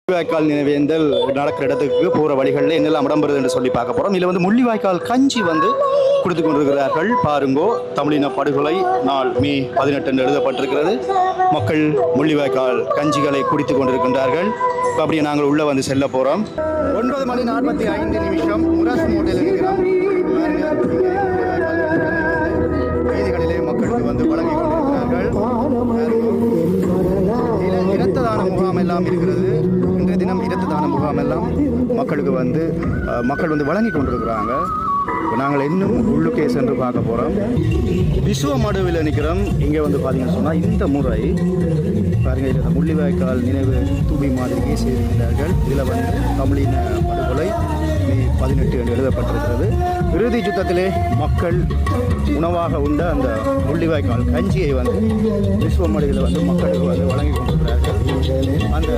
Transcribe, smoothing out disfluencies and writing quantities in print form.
முள்ளிவாய்க்கால் நினைவேந்தல் நடக்கிற இடத்துக்கு போகிற வழிகளில் என்னெல்லாம் இடம்பெறுது என்று சொல்லி பார்க்க போகிறோம். இதில் வந்து முள்ளிவாய்க்கால் கஞ்சி வந்து கொடுத்து கொண்டிருக்கிறார்கள். பாருங்கோ, தமிழின படுகொலை நாள் மே 18 என்று எழுதப்பட்டிருக்கிறது. மக்கள் முள்ளிவாய்க்கால் கஞ்சிகளை குடித்து கொண்டிருக்கின்றார்கள். அப்படியே நாங்கள் உள்ளே வந்து செல்ல போகிறோம். 9:45 முரசு மோட்டையில் இருக்கிறோம். வீதிகளிலே மக்களுக்கு வந்து வழங்கி கொண்டிருக்கிறார்கள். இரத்த தான முகாம் எல்லாம் இருக்கிறது. இன்றைய தினம் இரத்த தான முகாம் எல்லாம் மக்களுக்கு வந்து மக்கள் வந்து வழங்கி கொண்டிருக்கிறாங்க. நாங்கள் இன்னும் உள்ளுக்கே சென்று பார்க்க போகிறோம். விசுவ மடுவில் நிற்கிறோம். இங்கே வந்து பார்த்தீங்கன்னு சொன்னால் இந்த முறை பாருங்கள், இதில் முள்ளிவாய்க்கால் நினைவு தூபி மாதிரியே செய்திருக்கிறார்கள். இதில் வந்து தமிழின படுகொலை மே 18 என்று எழுதப்பட்டிருக்கிறது. இறுதி யுத்தத்திலே மக்கள் உணவாக உண்ட அந்த முள்ளிவாய்க்கால் கஞ்சியை வந்து விசுவ மடுவில் வந்து மக்களுக்கு வந்து வழங்கி கொண்டிருக்கிறார்கள். அந்த